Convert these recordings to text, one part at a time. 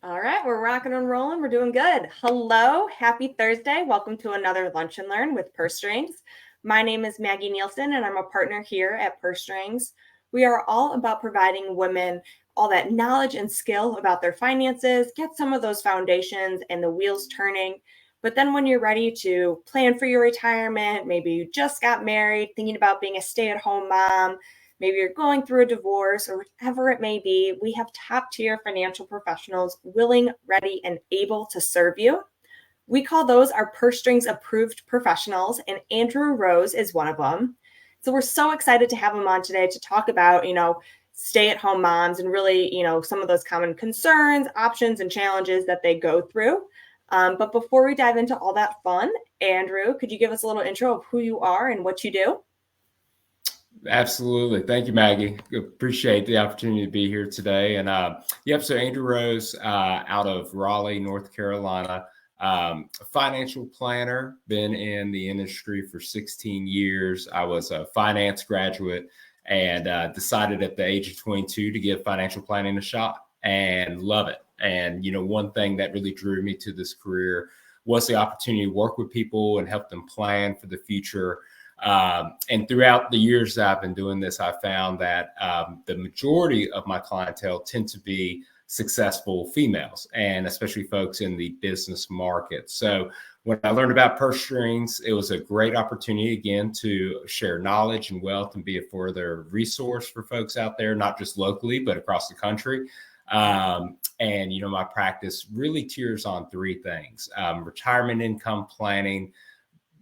All right, we're rocking and rolling. We're doing good. Hello, happy Thursday. Welcome to another Lunch and Learn with Purse Strings. My name is Maggie Nielsen, and I'm a partner here at Purse Strings. We are all about providing women all that knowledge and skill about their finances, get some of those foundations and the wheels turning. But then when you're ready to plan for your retirement, maybe you just got married, thinking about being a stay-at-home mom, maybe you're going through a divorce or whatever it may be, we have top tier financial professionals willing, ready, and able to serve you. We call those our Purse Strings approved professionals, and Andrew Rose is one of them. So we're so excited to have him on today to talk about, stay at home moms and really, some of those common concerns, options, and challenges that they go through. But before we dive into all that fun, Andrew, could you give us a little intro of who you are and what you do? Absolutely. Thank you, Maggie. Appreciate the opportunity to be here today. And so Andrew Rose out of Raleigh, North Carolina, financial planner, been in the industry for 16 years. I was a finance graduate and decided at the age of 22 to give financial planning a shot and love it. And, one thing that really drew me to this career was the opportunity to work with people and help them plan for the future. And throughout the years that I've been doing this, I found that the majority of my clientele tend to be successful females, and especially folks in the business market. So when I learned about Purse Strings, it was a great opportunity, again, to share knowledge and wealth and be a further resource for folks out there, not just locally, but across the country. My practice really tiers on three things: retirement income planning,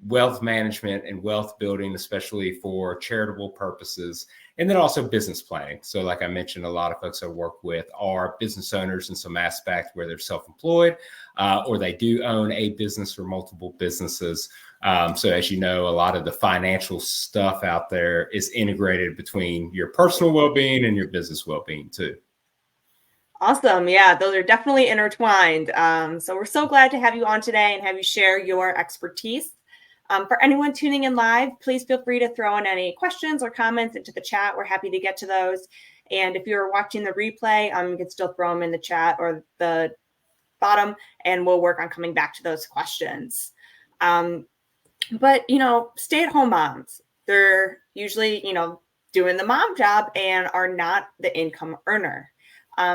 wealth management, and wealth building, especially for charitable purposes, and then also business planning. So like I mentioned, a lot of folks I work with are business owners in some aspect where they're self-employed or they do own a business or multiple businesses. So as you know, a lot of the financial stuff out there is integrated between your personal well-being and your business well-being too. Awesome. Yeah, those are definitely intertwined. So we're so glad to have you on today and have you share your expertise. For anyone tuning in live, please feel free to throw in any questions or comments into the chat. We're happy to get to those. And if you're watching the replay, you can still throw them in the chat or the bottom, and we'll work on coming back to those questions. But stay-at-home moms, they're usually, doing the mom job and are not the income earner.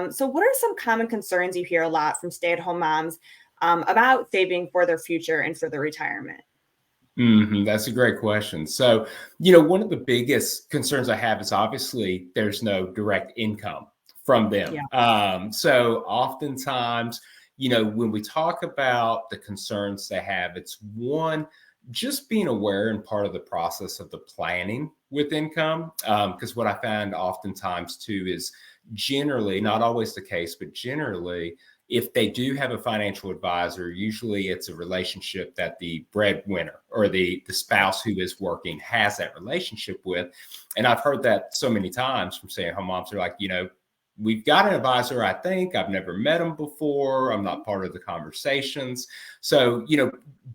So what are some common concerns you hear a lot from stay-at-home moms about saving for their future and for their retirement? That's a great question. So, one of the biggest concerns I have is obviously there's no direct income from them. Yeah. So oftentimes, when we talk about the concerns they have, it's one, just being aware and part of the process of the planning with income. Because what I find oftentimes too is generally, not always the case, but generally, if they do have a financial advisor, usually it's a relationship that the breadwinner or the spouse who is working has that relationship with. And I've heard that so many times from stay-at-home moms. They're like, we've got an advisor, I think. I've never met him before. I'm not part of the conversations. So,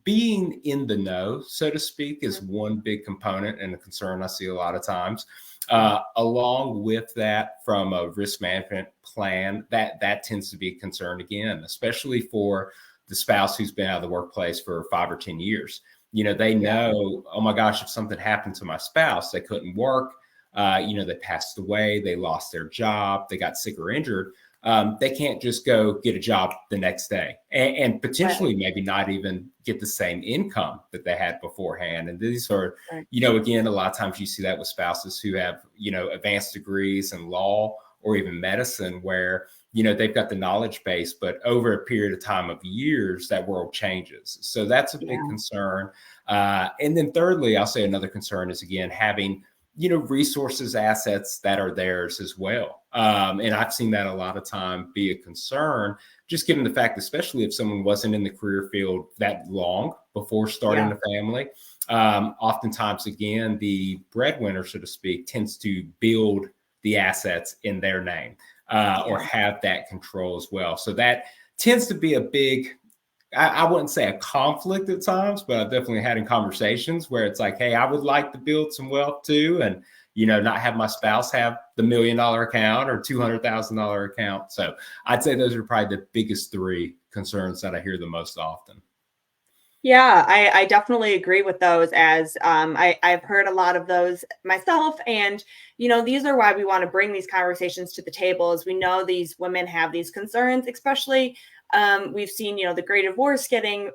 being in the know, so to speak, is one big component and a concern I see a lot of times. Along with that, from a risk management plan, that tends to be a concern again, especially for the spouse who's been out of the workplace for 5 or 10 years. They know, oh my gosh, if something happened to my spouse, they couldn't work, they passed away, they lost their job, they got sick or injured. They can't just go get a job the next day and potentially maybe not even get the same income that they had beforehand. And these are, again, a lot of times you see that with spouses who have, advanced degrees in law or even medicine where, they've got the knowledge base, but over a period of time of years, that world changes. So that's a big concern. And then thirdly, I'll say another concern is, again, having resources, assets that are theirs as well. And I've seen that a lot of time be a concern, just given the fact, especially if someone wasn't in the career field that long before starting a family. Oftentimes, again, the breadwinner, so to speak, tends to build the assets in their name or have that control as well. So that tends to be a big, I wouldn't say a conflict at times, but I've definitely had in conversations where it's like, hey, I would like to build some wealth too. And, not have my spouse have the $1 million account or $200,000 account. So I'd say those are probably the biggest three concerns that I hear the most often. Yeah, I definitely agree with those as I've heard a lot of those myself. And, these are why we want to bring these conversations to the table as we know these women have these concerns, especially we've seen, the great divorce getting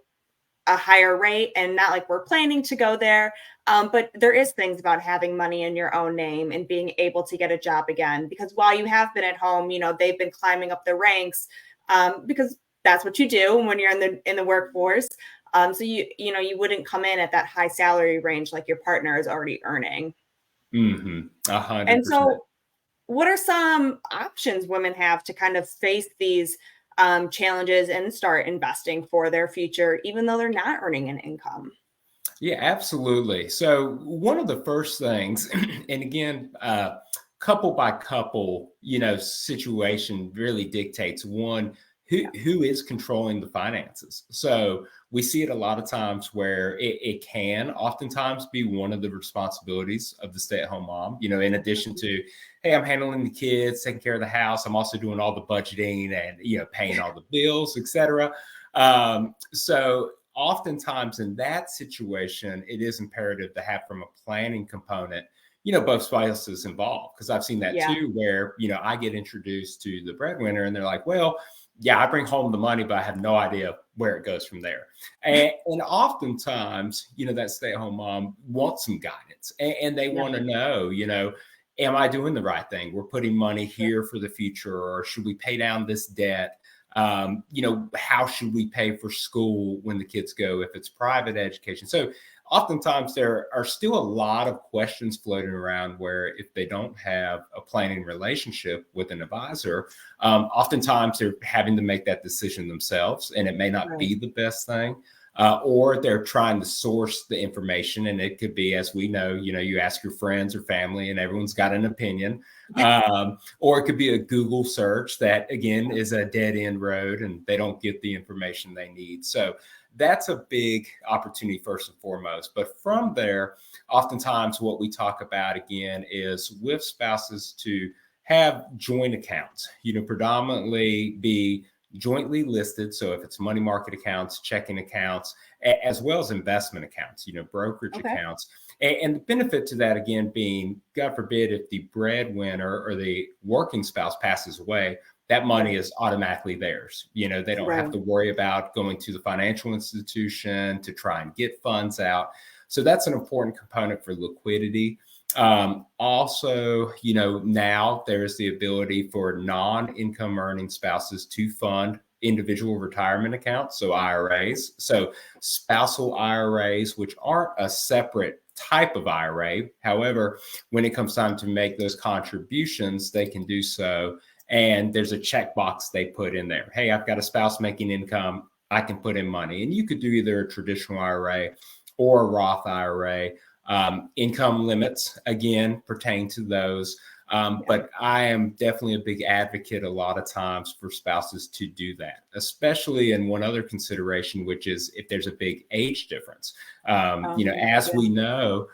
a higher rate and not like we're planning to go there. But there is things about having money in your own name and being able to get a job again, because while you have been at home, they've been climbing up the ranks because that's what you do when you're in the workforce. So you wouldn't come in at that high salary range like your partner is already earning. Mm-hmm. And 100%. so, what are some options women have to kind of face these challenges and start investing for their future, even though they're not earning an income? Yeah, absolutely. So one of the first things, and again, couple by couple, situation really dictates one, who is controlling the finances. So we see it a lot of times where it can oftentimes be one of the responsibilities of the stay-at-home mom, in addition to, hey, I'm handling the kids, taking care of the house. I'm also doing all the budgeting and, paying all the bills, et cetera. So oftentimes in that situation, it is imperative to have from a planning component, both spouses involved. Because I've seen that Yeah, too, where, I get introduced to the breadwinner and they're like, well, yeah, I bring home the money, but I have no idea where it goes from there. And oftentimes, that stay-at-home mom wants some guidance and they yeah, want to know, am I doing the right thing? We're putting money yeah, here for the future, or should we pay down this debt? How should we pay for school when the kids go if it's private education? So oftentimes there are still a lot of questions floating around where if they don't have a planning relationship with an advisor, oftentimes they're having to make that decision themselves, and it may not right. be the best thing. Or they're trying to source the information, and it could be, as we know, you ask your friends or family, and everyone's got an opinion. Or it could be a Google search that, again, is a dead end road and they don't get the information they need. So that's a big opportunity, first and foremost. But from there, oftentimes what we talk about, again, is with spouses to have joint accounts, predominantly be jointly listed. So if it's money market accounts, checking accounts, as well as investment accounts, brokerage Okay. accounts. And the benefit to that, again, being, God forbid, if the breadwinner or the working spouse passes away, that Yeah. money is automatically theirs. They don't have Right. to worry about going to the financial institution to try and get funds out. So that's an important component for liquidity. Also, now there's the ability for non-income earning spouses to fund individual retirement accounts, so IRAs. So spousal IRAs, which aren't a separate type of IRA. However, when it comes time to make those contributions, they can do so. And there's a checkbox they put in there. Hey, I've got a spouse making income. I can put in money. And you could do either a traditional IRA or a Roth IRA. Income limits, again, pertain to those. But I am definitely a big advocate a lot of times for spouses to do that, especially in one other consideration, which is if there's a big age difference. As Yeah. we know,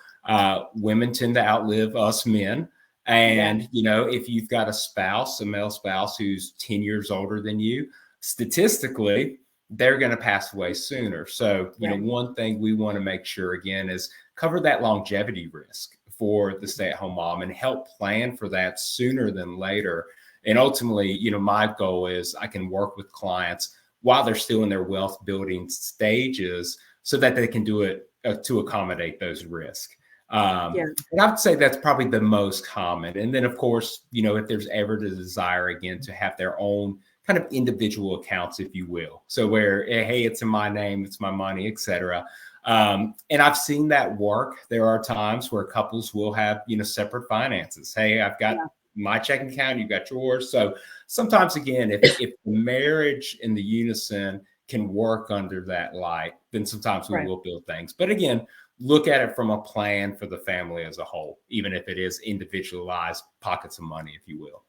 women tend to outlive us men. Yeah. And, if you've got a male spouse who's 10 years older than you, statistically, they're going to pass away sooner. So, Right. one thing we want to make sure, again, is cover that longevity risk for the stay-at-home mom and help plan for that sooner than later. And ultimately, my goal is I can work with clients while they're still in their wealth building stages so that they can do it to accommodate those risks. Yeah. And I would say that's probably the most common. And then, of course, if there's ever the desire, again, to have their own kind of individual accounts, if you will. So where, hey, it's in my name, it's my money, et cetera. And I've seen that work. There are times where couples will have, separate finances. Hey, I've got Yeah. my checking account, you've got yours. So sometimes, again, if the marriage and the unison can work under that light, then sometimes we Right. will build things. But again, look at it from a plan for the family as a whole, even if it is individualized pockets of money, if you will.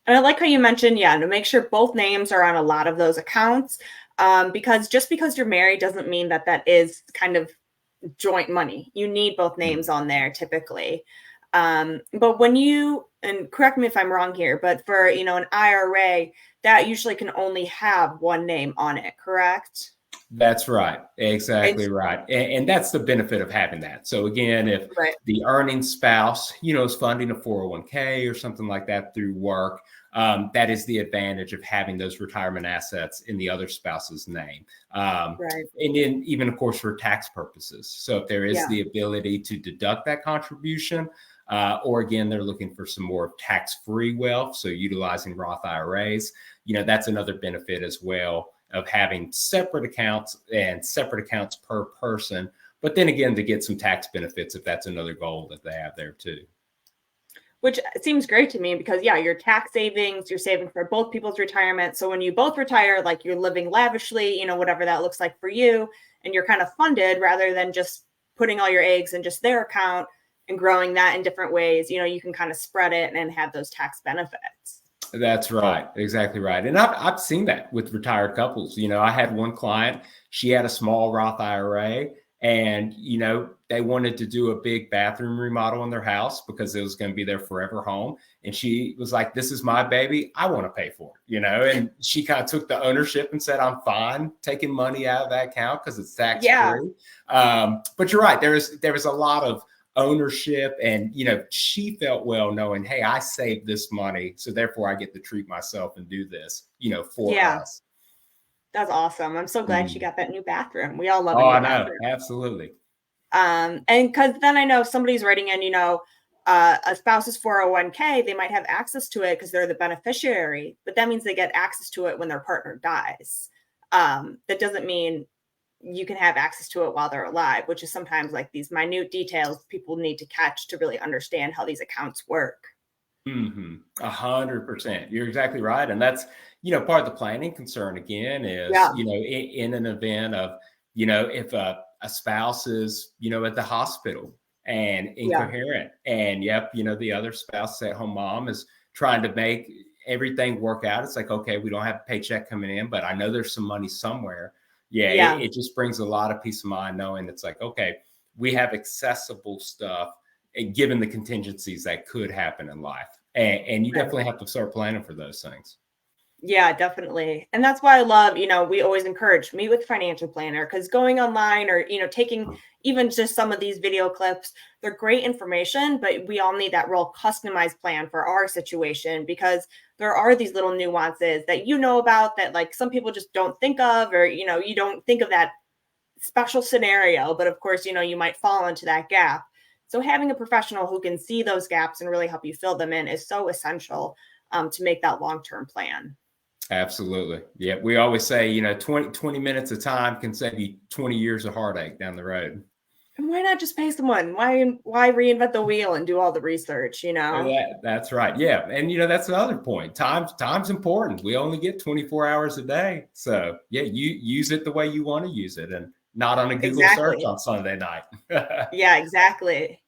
And I like how you mentioned, yeah, to make sure both names are on a lot of those accounts. Because just because you're married doesn't mean that that is kind of joint money. You need both names on there typically. But when you, and correct me if I'm wrong here, but for, an IRA, that usually can only have one name on it, correct? That's right. Exactly It's right. And that's the benefit of having that. So again, if right. the earning spouse, is funding a 401k or something like that through work, that is the advantage of having those retirement assets in the other spouse's name. Right. And then even, of course, for tax purposes. So if there is Yeah. the ability to deduct that contribution, or again, they're looking for some more tax-free wealth, so utilizing Roth IRAs, that's another benefit as well of having separate accounts and separate accounts per person. But then again, to get some tax benefits if that's another goal that they have there too. Which seems great to me because, yeah, your tax savings, you're saving for both people's retirement. So when you both retire, like you're living lavishly, whatever that looks like for you, and you're kind of funded rather than just putting all your eggs in just their account and growing that in different ways. You can kind of spread it and have those tax benefits. That's right. Exactly right. And I've seen that with retired couples. I had one client, she had a small Roth IRA and, they wanted to do a big bathroom remodel in their house because it was going to be their forever home. And she was like, this is my baby. I want to pay for it, and she kind of took the ownership and said, I'm fine taking money out of that account because it's tax Yeah. free. But you're right. There was a lot of ownership and she felt well knowing, hey, I saved this money, so therefore I get to treat myself and do this for Yeah. us. That's awesome. I'm so glad she got that new bathroom. We all love a Oh, new I know, bathroom. absolutely. And because then I know somebody's writing in, a spouse's 401k, they might have access to it because they're the beneficiary, but that means they get access to it when their partner dies. That doesn't mean you can have access to it while they're alive, which is sometimes like these minute details people need to catch to really understand how these accounts work. 100%. You're exactly right. And that's, part of the planning concern again is, Yeah. in an event of, if a spouse is, at the hospital and Yeah. incoherent and yep, the other spouse, at home mom, is trying to make everything work out. It's like, okay, we don't have a paycheck coming in, but I know there's some money somewhere. Yeah. Yeah. It just brings a lot of peace of mind knowing it's like, okay, we have accessible stuff given the contingencies that could happen in life. And you Right. definitely have to start planning for those things. Yeah, definitely. And that's why I love, we always encourage meet with financial planner because going online or, taking even just some of these video clips, they're great information, but we all need that real customized plan for our situation because there are these little nuances that about that like some people just don't think of, or, you don't think of that special scenario, but of course, you might fall into that gap. So having a professional who can see those gaps and really help you fill them in is so essential to make that long-term plan. Absolutely. Yeah. We always say, 20 minutes of time can save you 20 years of heartache down the road. And why not just pay someone? Why reinvent the wheel and do all the research, That's right. Yeah. And that's another point. Time's important. We only get 24 hours a day. So yeah, you use it the way you want to use it and not on a Google search Exactly. on Sunday night. Yeah, exactly.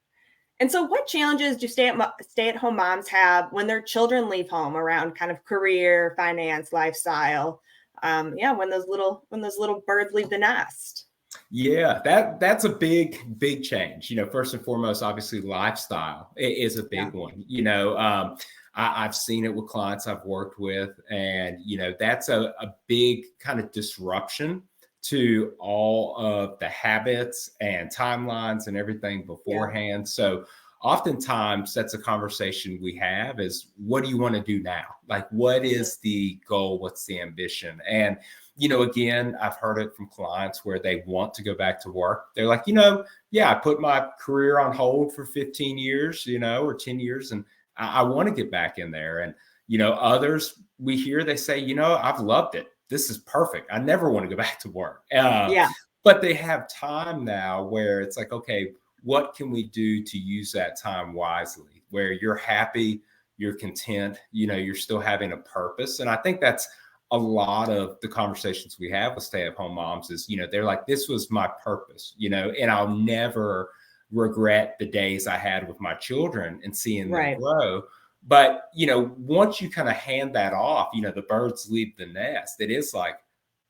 And so what challenges do stay-at-home moms have when their children leave home around kind of career, finance, lifestyle? Yeah, when those little birds leave the nest. Yeah, that's a big change. First and foremost, obviously, lifestyle is a Yeah. big one. I've seen it with clients I've worked with, and that's a big kind of disruption to all of the habits and timelines and everything Yeah. beforehand. So oftentimes that's a conversation we have is what do you want to do now? Like what Mhm. is the goal? What's the ambition? And again, I've heard it from clients where they want to go back to work. They're like, yeah, I put my career on hold for 15 years, or 10 years, and I want to get back in there. And, others we hear, they say, I've loved it. This is perfect. I never want to go back to work. Yeah. But they have time now where it's like, okay, what can we do to use that time wisely where you're happy, you're content, you're still having a purpose. And I think that's a lot of the conversations we have with stay-at-home moms is, they're like, this was my purpose, and I'll never regret the days I had with my children and seeing them Right. grow. But, once you kind of hand that off, the birds leave the nest. It is like,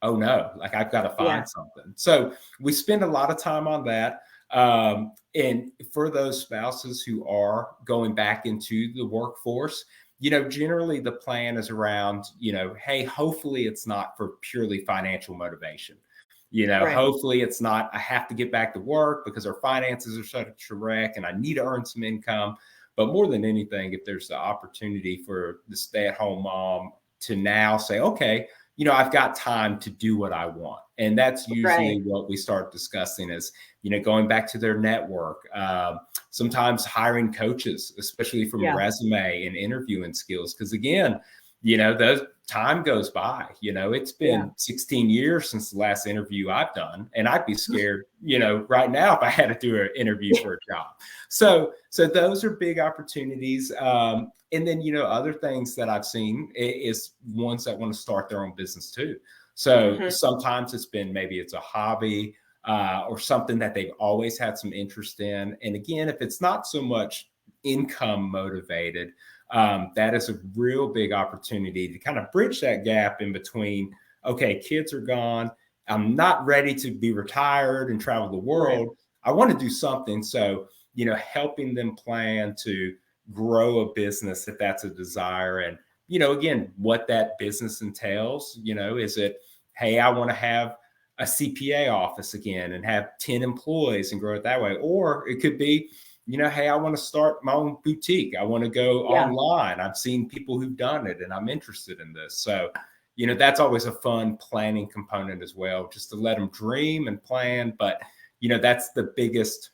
oh no, like I've got to Yeah. find something. So we spend a lot of time on that. And for those spouses who are going back into the workforce, generally the plan is around, hey, hopefully it's not for purely financial motivation. Right. Hopefully it's not, I have to get back to work because our finances are such a wreck and I need to earn some income. But more than anything, if there's the opportunity for the stay-at-home mom to now say, okay, I've got time to do what I want. And that's Right. usually what we start discussing is, going back to their network, sometimes hiring coaches, especially from Yeah. resume and interviewing skills. Because again, those time goes by. It's Yeah. been 16 years since the last interview I've done, and I'd be scared, right now if I had to do an interview for a job. So those are big opportunities. And then, other things that I've seen is ones that want to start their own business too. So Mhm. sometimes maybe it's a hobby or something that they've always had some interest in. And again, if it's not so much income motivated, that is a real big opportunity to kind of bridge that gap in between. Okay, kids are gone. I'm not ready to be retired and travel the Right. world. I want to do something. So, helping them plan to grow a business if that's a desire. And, again, what that business entails, is it, hey, I want to have a CPA office again and have 10 employees and grow it that way. Or it could be, hey, I want to start my own boutique. I want to go Yeah. online. I've seen people who've done it and I'm interested in this. So, that's always a fun planning component as well, just to let them dream and plan. But, that's the biggest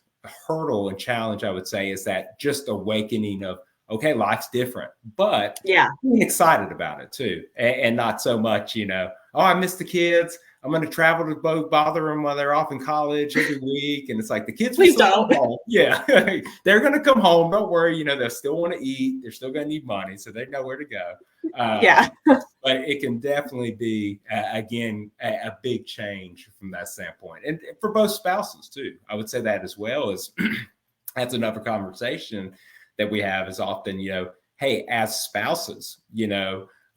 hurdle and challenge, I would say, is that just awakening of, okay, life's different, but Yeah. being excited about it too. And not so much, oh, I miss the kids. I'm going to travel to bother them while they're off in college every week. And it's like the kids will Please still come don't. home. Yeah, they're going to come home. Don't worry. They'll still want to eat. They're still going to need money. So they know where to go. Yeah. But it can definitely be, again, a big change from that standpoint. And for both spouses too. I would say that as well as that's another conversation that we have is often, hey, as spouses,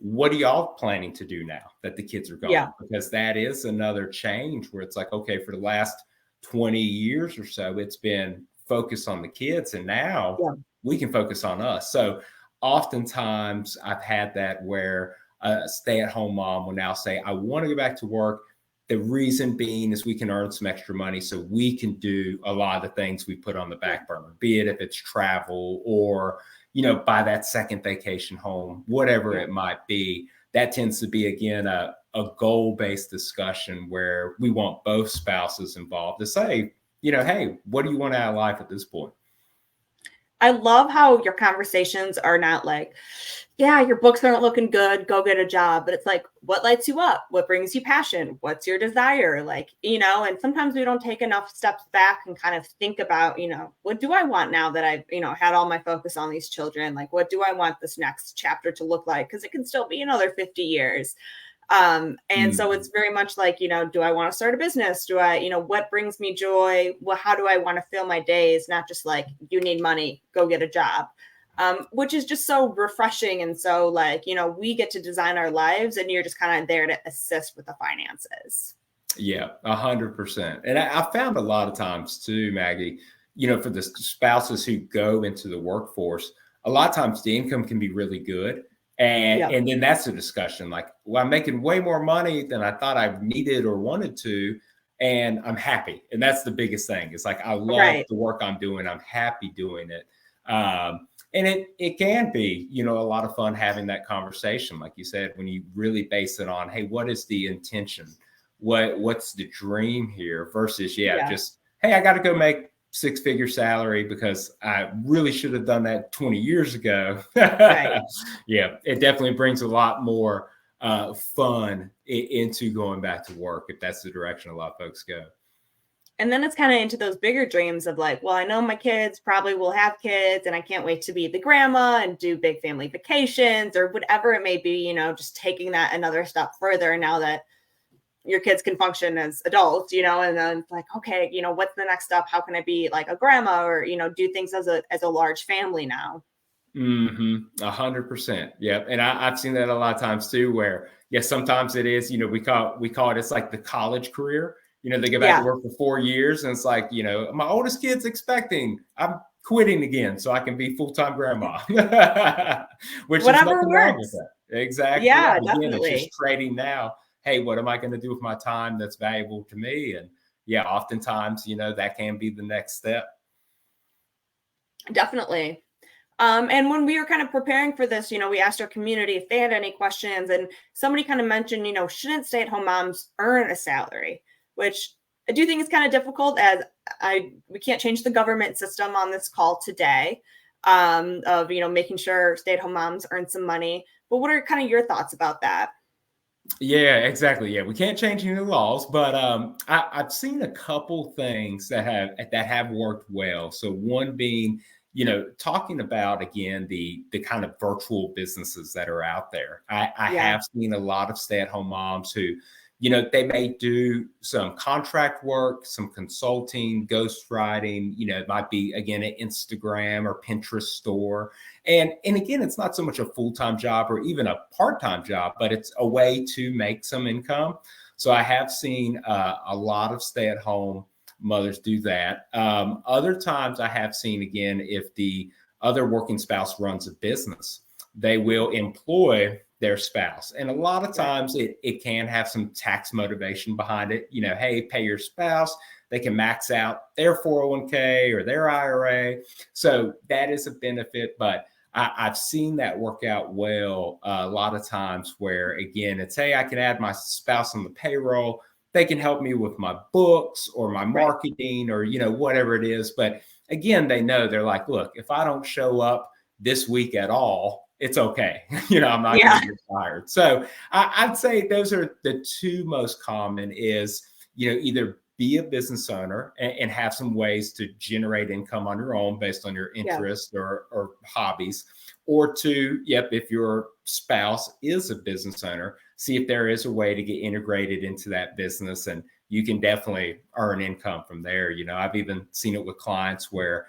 what are y'all planning to do now that the kids are Yeah. gone? Because that is another change where it's like, okay, for the last 20 years or so, it's been focused on the kids. And now Yeah. we can focus on us. So oftentimes I've had that where a stay-at-home mom will now say, I want to go back to work. The reason being is we can earn some extra money so we can do a lot of the things we put on the Yeah. back burner, be it if it's travel or, buy that second vacation home, whatever Yeah. it might be. That tends to be, again, a goal-based discussion where we want both spouses involved to say, hey, what do you want out of life at this point? I love how your conversations are not like, yeah, your books aren't looking good, go get a job. But it's like, what lights you up? What brings you passion? What's your desire? Like, and sometimes we don't take enough steps back and kind of think about, what do I want now that I've, had all my focus on these children? Like, what do I want this next chapter to look like? Because it can still be another 50 years. And so Mhm. it's very much like, do I want to start a business? Do I, what brings me joy? Well, how do I want to fill my days? Not just like, you need money, go get a job. Which is just so refreshing. And so like, we get to design our lives and you're just kind of there to assist with the finances. Yeah, 100%. And I found a lot of times too, Maggie, for the spouses who go into the workforce, a lot of times the income can be really good. And Yep. and then that's a discussion like, well, I'm making way more money than I thought I needed or wanted to, and I'm happy. And that's the biggest thing. It's like I love Right. the work I'm doing. I'm happy doing it. And it can be, a lot of fun having that conversation, like you said, when you really base it on, hey, what is the intention? What's the dream here versus Yeah. just, hey, I got to go make six-figure salary because I really should have done that 20 years ago. Right. Yeah, it definitely brings a lot more fun into going back to work if that's the direction a lot of folks go. And then it's kind of into those bigger dreams of like, well, I know my kids probably will have kids and I can't wait to be the grandma and do big family vacations or whatever it may be, just taking that another step further now that your kids can function as adults, and then it's like, okay, what's the next step? How can I be like a grandma or, do things as a large family now? 100%. Yeah. And I've seen that a lot of times too, where, yeah, sometimes it is, we call it, it's like the college career. They go back to Yeah. work for 4 years, and it's like, my oldest kid's expecting, I'm quitting again so I can be full-time grandma, which is Whatever nothing wrong with works. that. Exactly Yeah, right. Again, it's just definitely. trading now. Hey, what am I going to do with my time that's valuable to me? And yeah, oftentimes, that can be the next step. Definitely. And when we were kind of preparing for this, we asked our community if they had any questions, and somebody kind of mentioned, shouldn't stay-at-home moms earn a salary? Which I do think is kind of difficult, as we can't change the government system on this call today, of making sure stay-at-home moms earn some money. But what are kind of your thoughts about that? Yeah, exactly. Yeah, we can't change any laws, but I've seen a couple things that have worked well. So one being, talking about again the kind of virtual businesses that are out there. I Yeah, have seen a lot of stay-at-home moms who, they may do some contract work, some consulting, ghostwriting. It might be again an Instagram or Pinterest store, and again, it's not so much a full-time job or even a part-time job, but it's a way to make some income. So I have seen a lot of stay-at-home mothers do that. Other times I have seen, again, if the other working spouse runs a business, they will employ their spouse. And a lot of right. times it can have some tax motivation behind it. Hey, pay your spouse. They can max out their 401k or their IRA. So that is a benefit. But I've seen that work out well a lot of times where, again, it's, hey, I can add my spouse on the payroll. They can help me with my books or my Right. marketing or, whatever it is. But again, they know, they're like, look, if I don't show up this week at all, it's okay. I'm not going Yeah. to get fired. So I'd say those are the two most common is, either be a business owner and have some ways to generate income on your own based on your Yeah. interests or hobbies, or two, yep, if your spouse is a business owner, see if there is a way to get integrated into that business, and you can definitely earn income from there. I've even seen it with clients where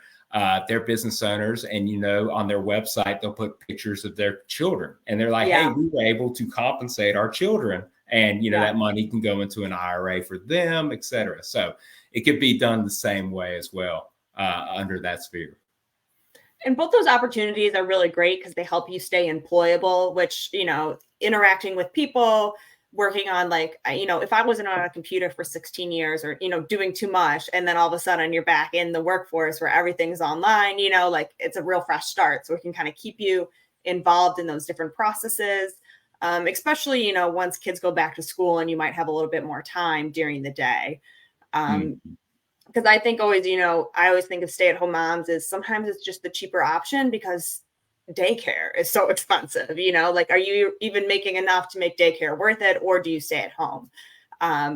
they're business owners, and on their website they'll put pictures of their children, and they're like, hey, Yeah. we were able to compensate our children, and Yeah. that money can go into an IRA for them, et cetera. So it could be done the same way as well under that sphere. And both those opportunities are really great because they help you stay employable, which, interacting with people, working on if I wasn't on a computer for 16 years or, doing too much, and then all of a sudden you're back in the workforce where everything's online, it's a real fresh start. So it can kind of keep you involved in those different processes, especially, once kids go back to school and you might have a little bit more time during the day. Mm. Um, because I think always, I always think of stay-at-home moms as sometimes it's just the cheaper option because daycare is so expensive, like, are you even making enough to make daycare worth it, or do you stay at home?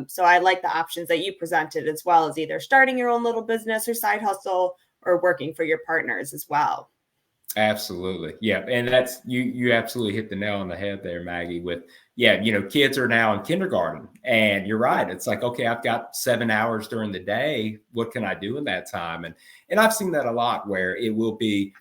So I like the options that you presented, as well as either starting your own little business or side hustle or working for your partners as well. Absolutely. Yeah. And that's you absolutely hit the nail on the head there, Maggie, with kids are now in kindergarten, and you're Yeah. right. It's like, okay, I've got 7 hours during the day. What can I do in that time? And I've seen that a lot where it will be,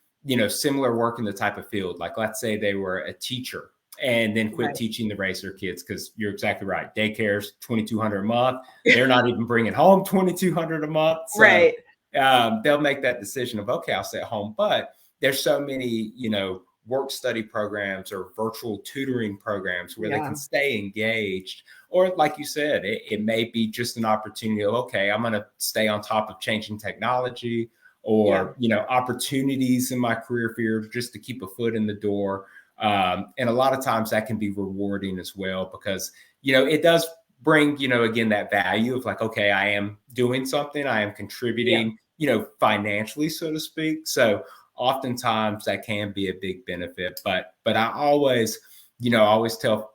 similar work in the type of field. Like, let's say they were a teacher and then quit Right. teaching to raise their kids, because you're exactly right. Daycare's 2,200 a month. They're not even bringing home 2,200 a month. So Right. they'll make that decision of, okay, I'll stay at home. But there's so many, work study programs or virtual tutoring programs where they Yeah. can stay engaged. Or like you said, it may be just an opportunity of, okay, I'm going to stay on top of changing technology, Yeah. or, opportunities in my career field just to keep a foot in the door. And a lot of times that can be rewarding as well, because, it does bring, again, that value of like, okay, I am doing something, I am Yeah. contributing, financially, so to speak. So oftentimes that can be a big benefit. But I always, always tell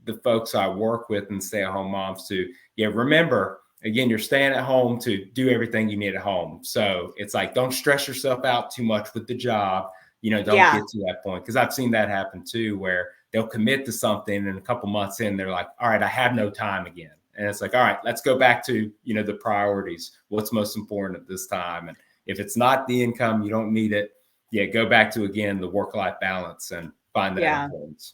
the folks I work with and stay-at-home moms to, remember, again, you're staying at home to do everything you need at home. So it's like, don't stress yourself out too much with the job. Don't Yeah. get to that point, because I've seen that happen too, where they'll commit to something and a couple months in, they're like, all right, I have no time again. And it's like, all right, let's go back to, the priorities. What's most important at this time? And if it's not the income, you don't need it. Yeah, go back to, again, the work-life balance and find that Yeah. importance.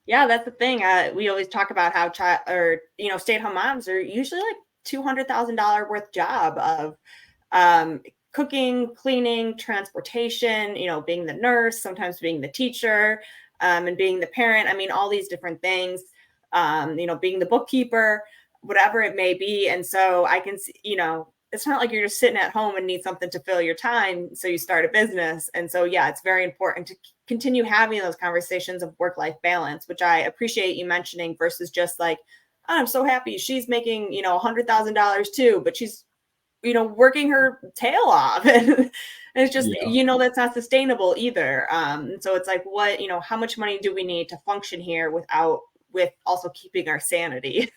Yeah, that's the thing. We always talk about how child or stay-at-home moms are usually like $200,000 worth job of um, cooking, cleaning, transportation, being the nurse, sometimes being the teacher, and being the parent. I mean, all these different things, being the bookkeeper, whatever it may be. And so I can see, it's not like you're just sitting at home and need something to fill your time. So you start a business. And so, yeah, it's very important to continue having those conversations of work-life balance, which I appreciate you mentioning versus just like, oh, I'm so happy she's making, $100,000 too, but she's, working her tail off. And it's just, Yeah. that's not sustainable either. So it's like, what, how much money do we need to function here with also keeping our sanity?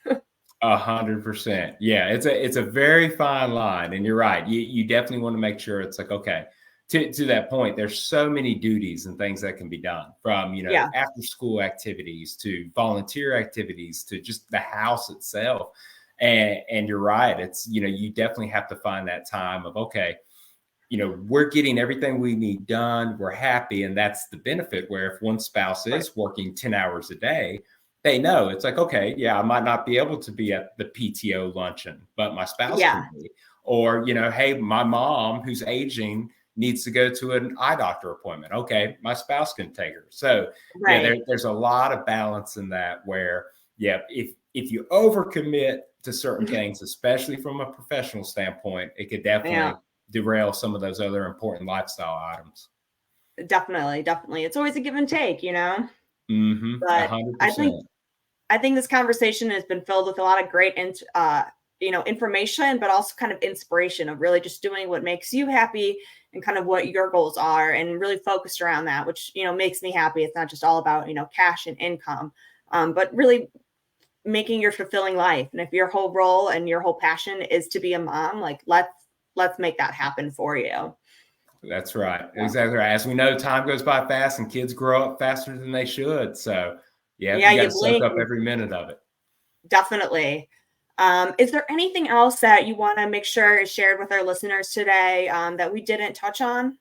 100%. Yeah, it's a very fine line, and you're right. You definitely want to make sure it's like, okay, to that point, there's so many duties and things that can be done, from Yeah. after school activities to volunteer activities to just the house itself. And you're right. It's you definitely have to find that time of, okay, we're getting everything we need done. We're happy, and that's the benefit. Where if one spouse Right. is working 10 hours a day, they know it's like, okay, yeah, I might not be able to be at the PTO luncheon, but my spouse can Yeah. be. Or, hey, my mom who's aging needs to go to an eye doctor appointment. Okay, my spouse can take her. So, yeah, Right. there's a lot of balance in that where, yeah, if you overcommit to certain things, especially from a professional standpoint, it could Yeah. definitely derail some of those other important lifestyle items. Definitely. Definitely. It's always a give and take, Mm-hmm. A but hundred I think percent. I think this conversation has been filled with a lot of great, information, but also kind of inspiration of really just doing what makes you happy and kind of what your goals are, and really focused around that, which makes me happy. It's not just all about cash and income, but really making your fulfilling life. And if your whole role and your whole passion is to be a mom, like let's make that happen for you. That's right. So, Exactly right. As we know, time goes by fast and kids grow up faster than they should. So, yeah, yeah, you got you to soak blink. up every minute of it. Definitely. Is there anything else that you want to make sure is shared with our listeners today, that we didn't touch on?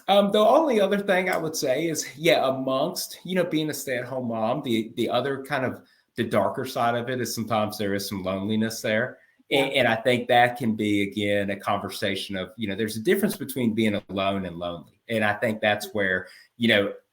The only other thing I would say is, yeah, amongst being a stay-at-home mom, the other kind of the darker side of it is sometimes there is some loneliness there, Yeah. and I think that can be again a conversation of there's a difference between being alone and lonely, and I think that's where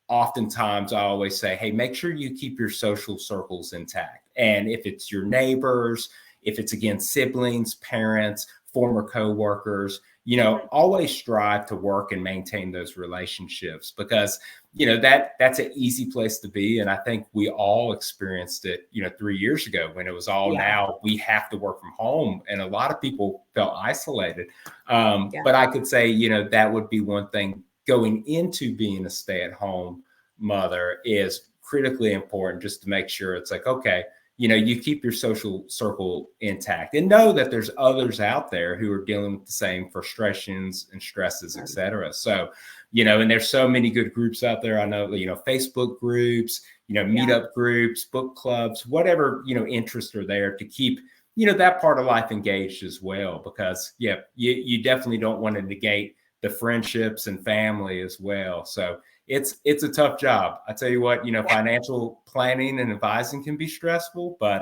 oftentimes I always say, hey, make sure you keep your social circles intact, and if it's your neighbors, if it's again siblings, parents, former coworkers, Mhm. always strive to work and maintain those relationships, because that's an easy place to be. And I think we all experienced it 3 years ago when it was all, Yeah. now we have to work from home, and a lot of people felt isolated. Yeah. But I could say that would be one thing going into being a stay-at-home mother is critically important, just to make sure it's like, okay, you keep your social circle intact, and know that there's others out there who are dealing with the same frustrations and stresses, et cetera. So, and there's so many good groups out there. I know, Facebook groups, Yeah. meetup groups, book clubs, whatever, interests are there to keep, that part of life engaged as well. Because yeah, you definitely don't want to negate the friendships and family as well. So it's a tough job. I tell you what, financial planning and advising can be stressful, but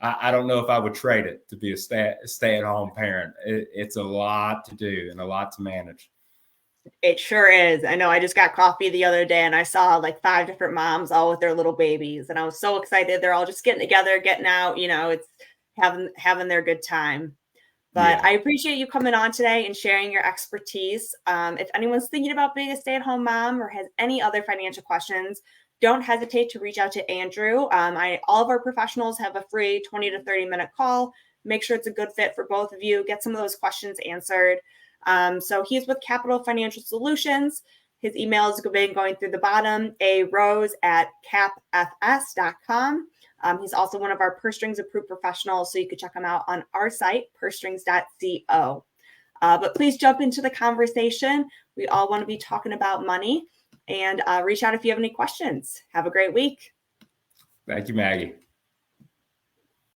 I don't know if I would trade it to be a stay-at-home parent. It's a lot to do and a lot to manage. It sure is. I know I just got coffee the other day and I saw like 5 different moms all with their little babies, and I was so excited. They're all just getting together, getting out, it's having their good time. But Yeah. I appreciate you coming on today and sharing your expertise. If anyone's thinking about being a stay-at-home mom or has any other financial questions, don't hesitate to reach out to Andrew. All of our professionals have a free 20 to 30-minute call. Make sure it's a good fit for both of you. Get some of those questions answered. So he's with Capital Financial Solutions. His email has been going through the bottom, arose@capfs.com. He's also one of our Purse Strings approved professionals, so you can check him out on our site, pursestrings.co. But please jump into the conversation. We all want to be talking about money, and reach out if you have any questions. Have a great week. Thank you, Maggie.